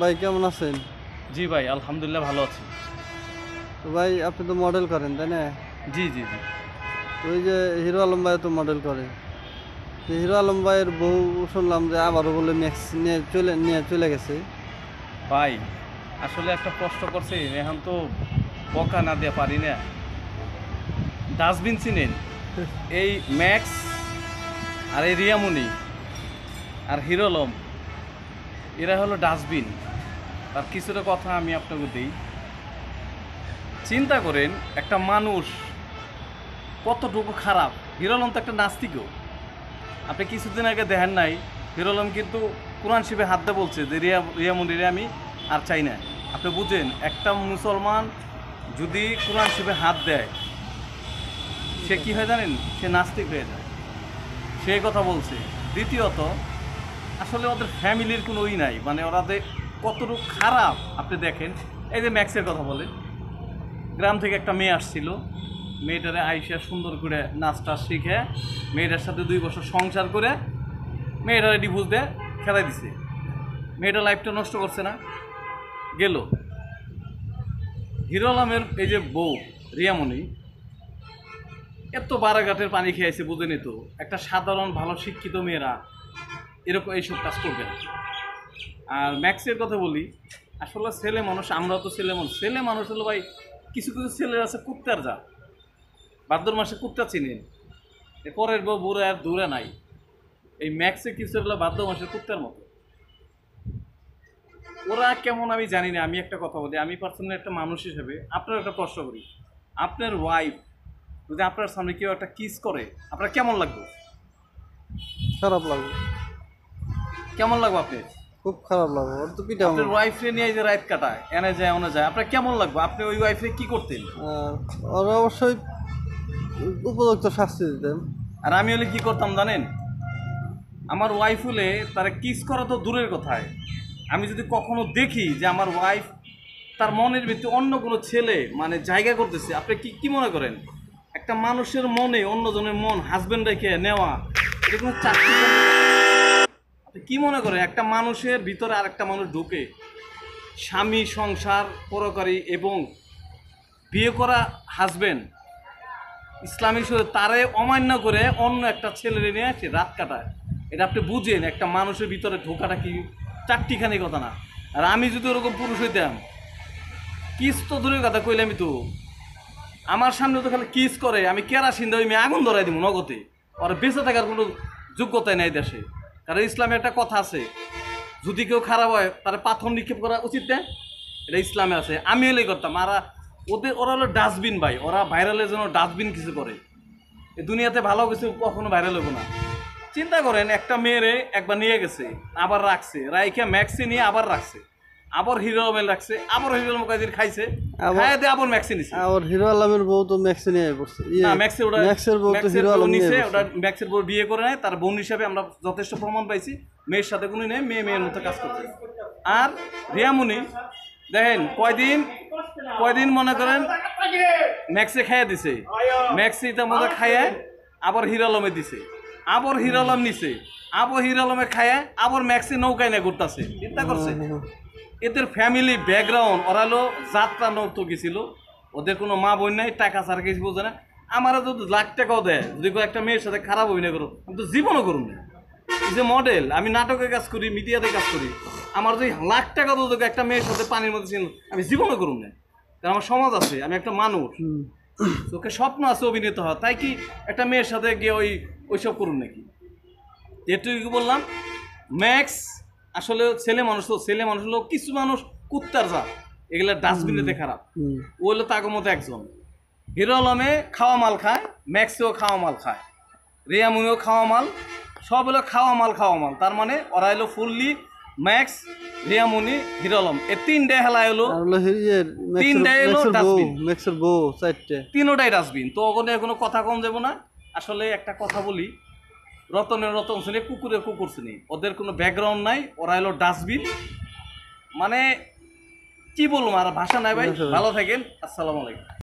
ভাই কেমন আছেন? জি ভাই, আলহামদুলিল্লাহ ভালো আছি। তো ভাই আপনি তো মডেল করেন তাই না? জি, জি, জি। তো ওই যে হিরো আলম ভাই তো মডেল করে। তো হিরো আলম ভাইয়ের বউ শুনলাম যে আবারও বলে ম্যাক্স নিয়ে চলে গেছে। ভাই, আসলে একটা প্রশ্ন করছি, এখন তো বকা না দিয়ে পারি না। ডাস্টবিন চিনেন? এই ম্যাক্স আর এই রিয়ামণি আর হিরো আলম, এরা হলো ডাস্টবিন। আর কিছুটা কথা আমি আপনাকে দিই। চিন্তা করেন একটা মানুষ কতটুকু খারাপ। হিরো আলম তো একটা নাস্তিকও। আপনি কিছুদিন আগে দেখেন নাই, হিরো আলম কিন্তু কোরআন শিবে হাত দিয়ে বলছে যে রিয়ামণিরে আমি আর চাই না। আপনি বুঝেন, একটা মুসলমান যদি কোরআন শিবে হাত দেয়, সে কি হয় জানেন? সে নাস্তিক হয়ে যায়। সেই কথা বলছে। দ্বিতীয়ত, আসলে ওদের ফ্যামিলির কোনো নাই, মানে ওরা যে কতটুকু খারাপ আপনি দেখেন। এই যে ম্যাক্সের কথা বলেন, গ্রাম থেকে একটা মেয়ে আসছিল, মেয়েটারে আইসা সুন্দর করে নাচটা শিখে মেয়েটার সাথে 2 বছর সংসার করে মেয়েটারে ডিভোর্স দিয়ে খেলাই দিছে। মেয়েটা লাইফটা নষ্ট করছে না? গেল। হিরো আলমের এই যে বউ রিয়ামণি, এত বারাঘাটের পানি খেয়েছে বুঝেনি তো। একটা সাধারণ ভালো শিক্ষিত মেয়েরা এরকম এইসব কাজ করবে না। আর ম্যাক্সের কথা বলি, আসলে ছেলে মানুষ, আমরাও তো ছেলে মানুষ হলো ভাই। কিছু কিছু ছেলে আছে কুত্তার যা, ভাদ্র মাসে কুত্তা চিনেন, এ পরের বউ বুড়ে আর দূরে নাই। এই ম্যাক্সে কিছু হলো ভাদ্র মাসের কুত্তার মতো। ওরা কেমন আমি জানি না। আমি একটা কথা বলি, আমি পার্সোনালি একটা মানুষ হিসেবে আপনার একটা প্রশ্ন করি, আপনার ওয়াইফ যদি আপনার সামনে কেউ একটা কিস করে, আপনার কেমন লাগবে? খারাপ লাগবে, কেমন লাগবে আপনার? খুব খারাপ লাগবে। ওর তো পিঠা আপনার ওয়াইফরে নিয়ে যে রাত কাটায়, এনে যায় ওনে যায়, আপনার কেমন লাগবে? আপনি ওই ওয়াইফে কি করতেন? ওরা অবশ্যই উপযুক্ত শাস্তি দিতেন। আর আমি হলে কি করতাম জানেন? আমার ওয়াইফ হলে তারা কিস করা তো দূরের কথায়, আমি যদি কখনো দেখি যে আমার ওয়াইফ তার মনের ভিতরে অন্য কোনো ছেলে মানে জায়গা করতেছে, আপনি কি কি মনে করেন? একটা মানুষের মনে অন্যজনের মন হাজবেন্ড রেখে নেওয়া, এটা কোনো চাকরি? আপনি কি মনে করেন একটা মানুষের ভিতরে আর একটা মানুষ ঢুকে স্বামী, সংসার, পরকারী এবং বিয়ে করা হাজবেন্ড ইসলামী শরীয়ত তারে অমান্য করে অন্য একটা ছেলেরে নিয়ে সে রাত কাটায়? এটা আপনি বুঝেন একটা মানুষের ভিতরে ঢোকাটা কি চারটিখানি কথা না? আর আমি যদি ওরকম পুরুষ হইতাম, কিস তো দূরের কথা কইলে, আমি তো আমার সামনে তো খালি কিস করে, আমি কেরাসিন দিয়ে আমি আগুন ধরাই দিব নগদে। ওর বেঁচে থাকার কোনো যোগ্যতাই নাই দেশে। কারণ ইসলামে একটা কথা আছে, যদি কেউ খারাপ হয় তার পাথর নিক্ষেপ করা উচিত না, এটা ইসলামে আছে। আমি এলেই করতাম। আর ওরা হলো ডাস্টবিন ভাই, ওরা ভাইরালের জন্য ডাস্টবিন কিছু করে। এই দুনিয়াতে ভালো কিছু কখনো ভাইরাল হবো না। চিন্তা করেন একটা মেয়েরে একবার নিয়ে গেছে, আবার রাখছে, রাইখা ম্যাক্সি নিয়ে আবার রাখছে, আবার হিরো আলম রাখছে, আবার হিরো আলম কয়েকদিন খাইছে, খাইয়া দিয়ে আবার ম্যাক্সি নিছে। আর হিরো আলমের বউ তো ম্যাক্সে নিয়ে পড়ছে। না, ম্যাক্সের বউ তো হিরো আলম নিছে, ওটা ম্যাক্সের বউ বিয়ে করে নেয়, তার বোন হিসাবে আমরা যথেষ্ট প্রমাণ পাইছি। মেয়ের সাথে কোনো নেই, মেয়ের মতো কাজ করছে। আর রিয়ামণি দেখেন কয়দিন মনে করেন ম্যাক্সে খাইয়া দিছে, ম্যাক্সি তার মধ্যে খাইয়া আবার হিরো আলমে দিছে, আবার হিরো আলম নিছে, আবার হিরো আলমে খাইয়া আবার ম্যাক্সি নৌকায় নিয়ে ঘুরতেছে। চিন্তা করছে এদের ফ্যামিলি ব্যাকগ্রাউন্ড? ওরা হলো যাত্রা নর্তকী ছিল, ওদের কোনো মা বোন নাই, টাকা ছাড়া কিছু বোঝে না। আমারও যদি লাখ টাকাও দেয়, যদি একটা মেয়ের সাথে খারাপ অভিনয় করো, আমি তো জীবনও করুন না। এই যে মডেল, আমি নাটকে কাজ করি, মিডিয়াতে কাজ করি, আমার যদি লাখ টাকা তো একটা মেয়ের সাথে পানির মধ্যে ছিল, আমি জীবনও করুন না। কারণ আমার সমাজ আছে, আমি একটা মানুষ, তোকে স্বপ্ন আছে অভিনেতা হওয়া, তাই কি একটা মেয়ের সাথে গিয়ে ওইসব করুন নাকি? যেটুকু বললাম, ম্যাক্স আসলে ছেলে মানুষ, তো ছেলে মানুষ হলো কিছু মানুষ কুত্তার যা, এগুলা ডাস্টবিনেতে খারাপ। ও হলো তার মতো একজন। হিরো আলমে খাওয়া মাল খায়, ম্যাক্সেও খাওয়া মাল খায়, রিয়ামুনিও খাওয়া মাল, সব হলো খাওয়া মাল। তার মানে ওরা হলো ফুললি ম্যাক্স, রিয়ামুনি, হিরো আলম, এই তিনটাই হেলা হলো, তিনটাই হলো ডাস্টবিন। ম্যাক্সের বউ চারটে, তিনোটাই ডাস্টবিন। তো ওখানে কোনো কথা কম যাবো না। আসলে একটা কথা বলি, রতনের রতন শ্রেণী, কুকুরের কুকুর শ্রেণী, ওদের কোনো ব্যাকগ্রাউন্ড নাই, ওরা হলো ডাস্টবিন। মানে কি বলবো, আর ভাষা নাই ভাই। ভালো থাকেন, আসসালামু আলাইকুম।